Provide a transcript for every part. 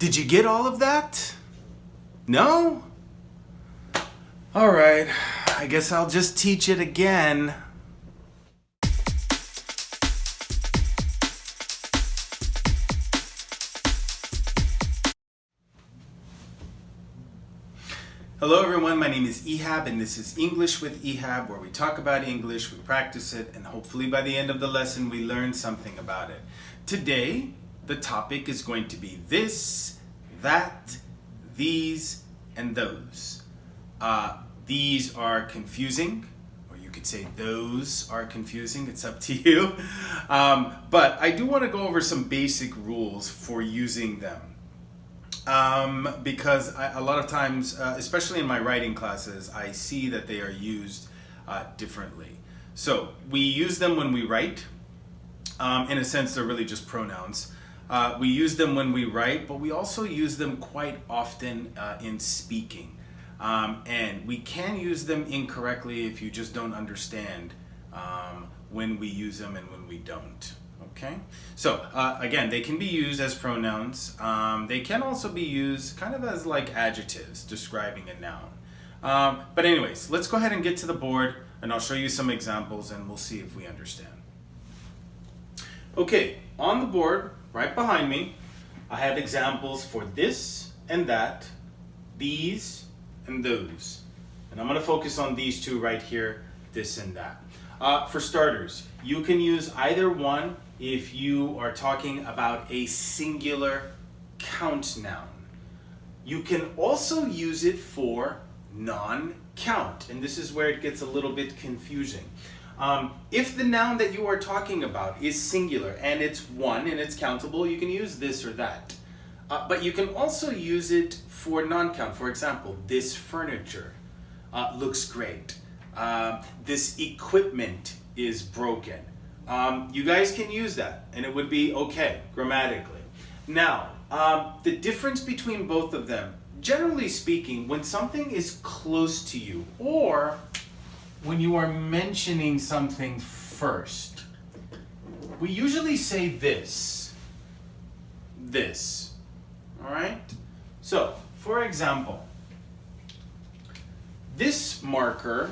Did you get all of that? No? All right, I guess I'll just teach it again. Hello everyone, my name is Ehab and this is English with Ehab, where we talk about English, we practice it, and hopefully by the end of the lesson we learn something about it. Today, the topic is going to be this, that, these, and those. These are confusing, or you could say those are confusing, it's up to you. But I do want to go over some basic rules for using them. Because a lot of times, especially in my writing classes, I see that they are used differently. So we use them when we write. In a sense, they're really just pronouns. We use them when we write, but we also use them quite often in speaking. And we can use them incorrectly if you just don't understand when we use them and when we don't. Okay, so again, they can be used as pronouns. They can also be used kind of as like adjectives describing a noun. But anyways, let's go ahead and get to the board and I'll show you some examples and we'll see if we understand. Okay, on the board right behind me, I have examples for this and that, these and those. And I'm going to focus on these two right here, this and that. For starters, you can use either one if you are talking about a singular count noun. You can also use it for non-count, and this is where it gets a little bit confusing. If the noun that you are talking about is singular and it's one and it's countable, you can use this or that. But you can also use it for non-count. For example, this furniture looks great. This equipment is broken. You guys can use that and it would be okay grammatically. Now, the difference between both of them, generally speaking, when something is close to you or when you are mentioning something first, we usually say this, all right? So, for example, this marker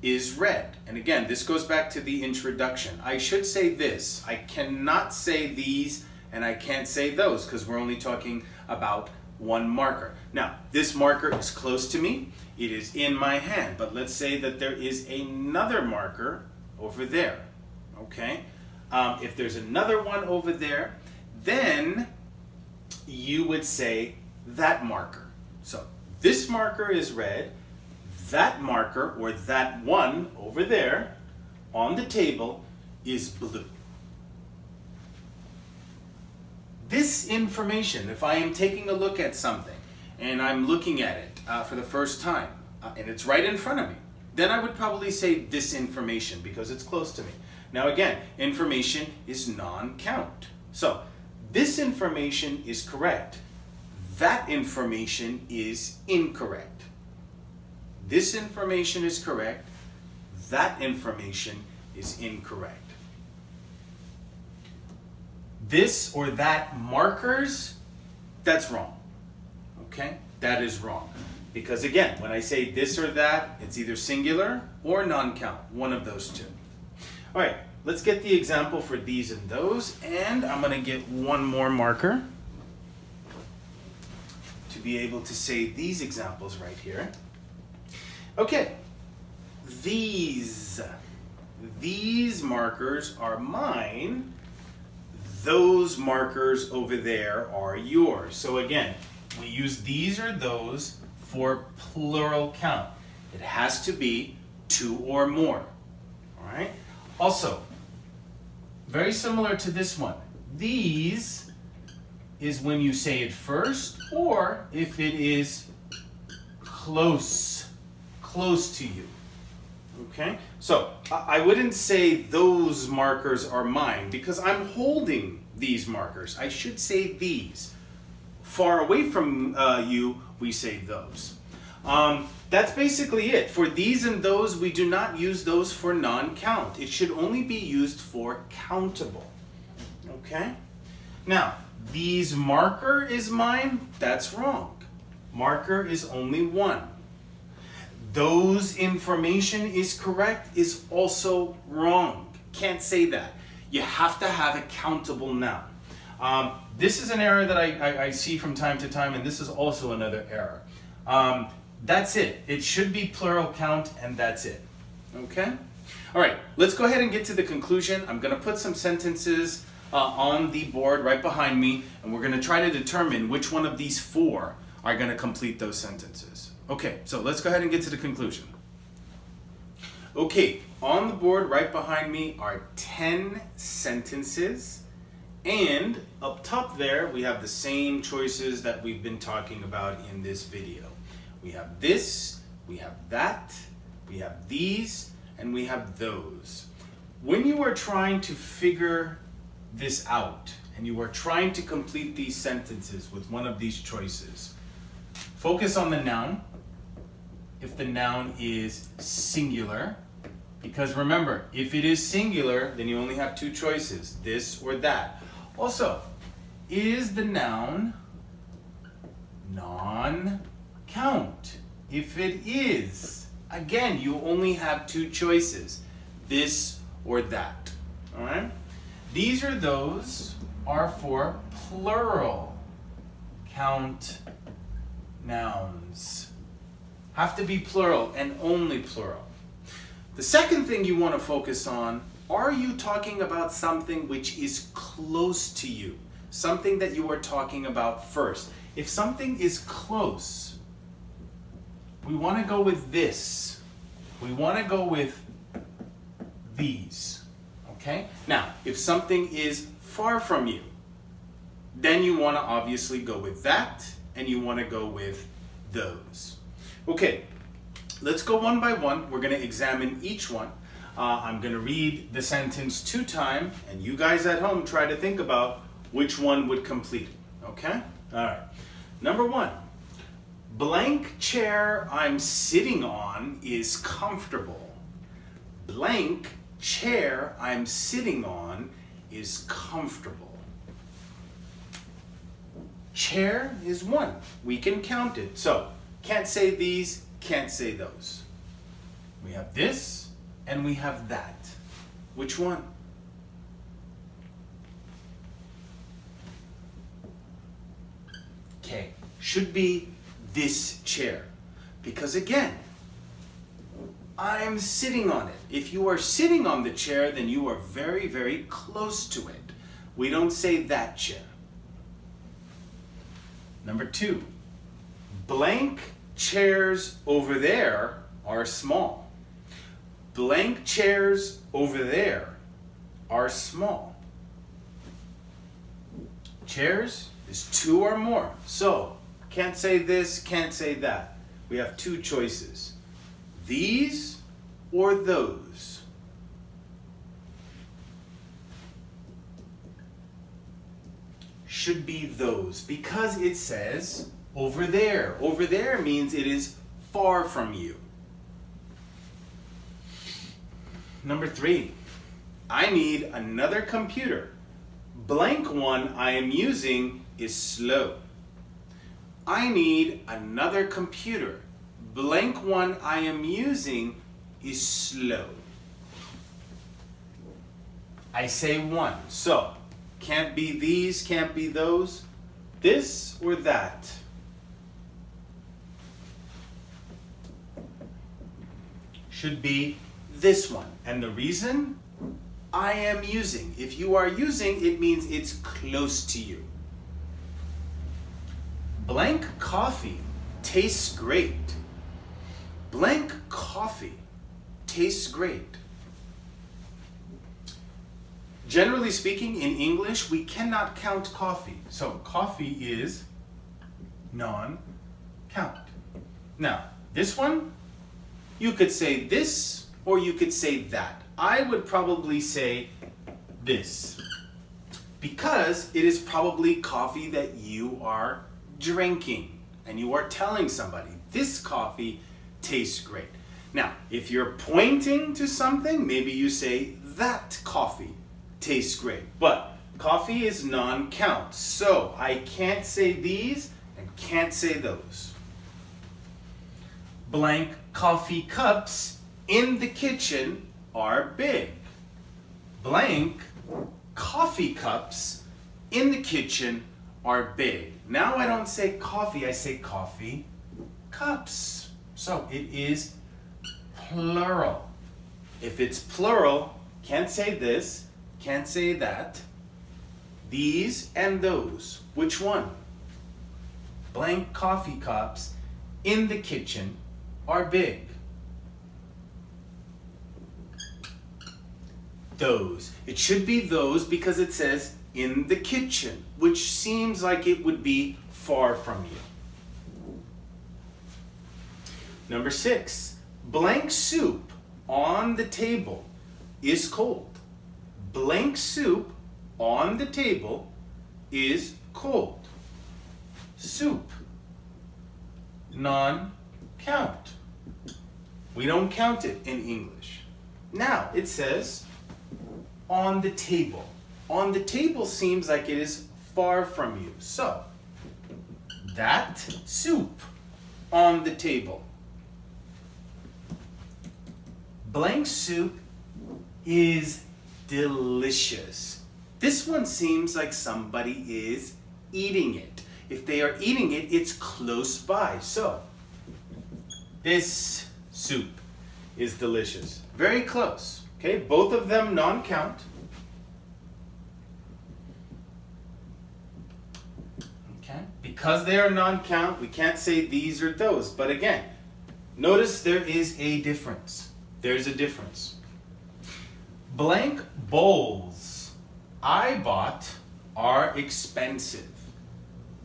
is red. And again, this goes back to the introduction. I should say this. I cannot say these and I can't say those because we're only talking about one marker. Now, this marker is close to me. It is in my hand. But let's say that there is another marker over there. Okay? If there's another one over there, then you would say that marker. So this marker is red. That marker, or that one over there on the table, is blue. This information, if I am taking a look at something and I'm looking at it for the first time and it's right in front of me, then I would probably say this information because it's close to me. Now again, information is non-count. So this information is correct. That information is incorrect. This information is correct. That information is incorrect. This or that markers, that's wrong. Okay? That is wrong. Because again, when I say this or that, it's either singular or non-count. One of those two. All right, let's get the example for these and those. And I'm going to get one more marker to be able to say these examples right here. Okay, these markers are mine. Those markers over there are yours. So again, we use these or those for plural count. It has to be two or more. All right. Also, very similar to this one. These is when you say it first, or if it is close to you. Okay, so I wouldn't say those markers are mine because I'm holding these markers. I should say these. Far away from you, we say those. That's basically it. For these and those, we do not use those for non-count. It should only be used for countable. Okay? Now, These marker is mine, that's wrong. Marker is only one. Those information is correct is also wrong. Can't say that. You have to have a countable noun. This is an error that I see from time to time, and this is also another error. That's it. It should be plural count, and that's it. Okay? All right, let's go ahead and get to the conclusion. I'm going to put some sentences on the board right behind me, and we're going to try to determine which one of these four are going to complete those sentences. Okay, so let's go ahead and get to the conclusion. Okay, on the board right behind me are 10 sentences, and up top there we have the same choices that we've been talking about in this video. We have this, we have that, we have these, and we have those. When you are trying to figure this out, and you are trying to complete these sentences with one of these choices, focus on the noun, if the noun is singular, because remember, if it is singular, then you only have two choices, this or that. Also, is the noun non-count? If it is, again, you only have two choices, this or that. All right? These are for plural count nouns. Have to be plural and only plural. The second thing you want to focus on, are you talking about something which is close to you? Something that you are talking about first. If something is close, we want to go with this. We want to go with these. Okay? Now, if something is far from you, then you want to obviously go with that, and you want to go with those. Okay, let's go one by one. We're going to examine each one. I'm going to read the sentence 2 times, and you guys at home try to think about which one would complete it. Okay? All right. Number 1. Blank chair I'm sitting on is comfortable. Blank chair I'm sitting on is comfortable. Chair is 1. We can count it. So, can't say these, can't say those. We have this, and we have that. Which one? Okay, should be this chair. Because again, I'm sitting on it. If you are sitting on the chair, then you are very, very close to it. We don't say that chair. Number 2. Blank chairs over there are small. Blank chairs over there are small. Chairs is 2 or more. So, can't say this, can't say that. We have 2 choices. These or those. Should be those, because it says over there. Over there means it is far from you. Number 3, I need another computer. Blank one I am using is slow. I need another computer. Blank one I am using is slow. I say 1. So, can't be these, can't be those. This or that. Should be this one. And the reason? I am using. If you are using, it means it's close to you. Blank coffee tastes great. Blank coffee tastes great. Generally speaking, in English, we cannot count coffee. So coffee is non-count. Now, this one, you could say this or you could say that. I would probably say this because it is probably coffee that you are drinking and you are telling somebody this coffee tastes great. Now, if you're pointing to something, maybe you say that coffee tastes great. But Coffee is non-count. So I can't say these and can't say those. Blank coffee cups in the kitchen are big. Blank coffee cups in the kitchen are big. Now I don't say coffee, I say coffee cups. So it is plural. If it's plural, can't say this, can't say that. These and those. Which one? Blank coffee cups in the kitchen are big. Those. It should be those because it says in the kitchen, which seems like it would be far from you. Number 6. Blank soup on the table is cold. Blank soup on the table is cold. Soup. Non-count. We don't count it in English. Now it says on the table. On the table seems like it is far from you. So, that soup on the table. Blank soup is delicious. This one seems like somebody is eating it. If they are eating it, it's close by. So, this soup is delicious. Very close. Okay, both of them non-count. Okay, because they are non-count, we can't say these or those. But again, notice there is a difference. There's a difference. Blank bowls I bought are expensive.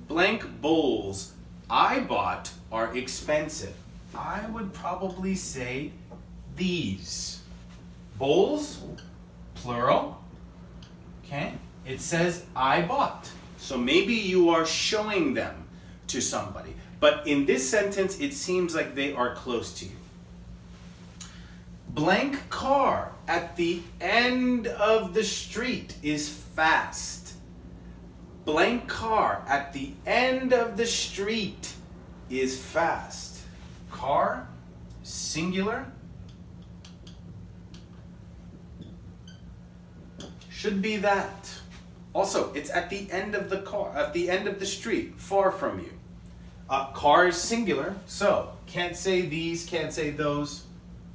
Blank bowls I bought are expensive. I would probably say these. Bowls, plural. Okay, it says I bought. So maybe you are showing them to somebody. But in this sentence, it seems like they are close to you. Blank car at the end of the street is fast. Blank car at the end of the street is fast. Car, singular. Should be that. Also, it's at the end of the car, at the end of the street, far from you. Car is singular, so can't say these, can't say those.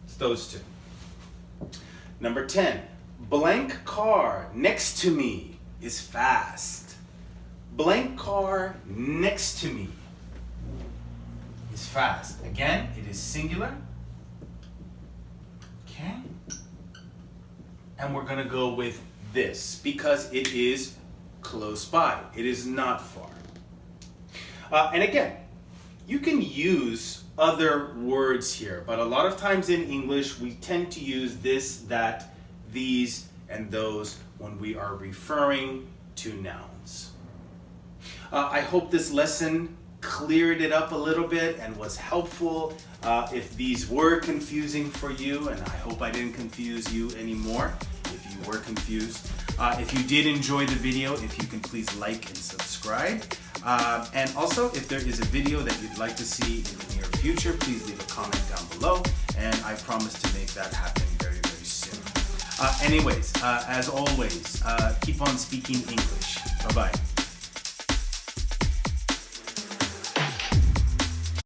It's those two. Number 10. Blank car next to me is fast. Blank car next to me is fast. Again, it is singular. Okay. And we're going to go with this because it is close by. It is not far. And again, you can use other words here, but a lot of times in English we tend to use this, that, these, and those when we are referring to nouns. I hope this lesson cleared it up a little bit and was helpful. If these were confusing for you, and I hope I didn't confuse you anymore if you were confused. If you did enjoy the video, if you can please like and subscribe. And also, if there is a video that you'd like to see in the near future, please leave a comment down below, and I promise to make that happen very, very soon. Anyways, as always, keep on speaking English. Bye-bye.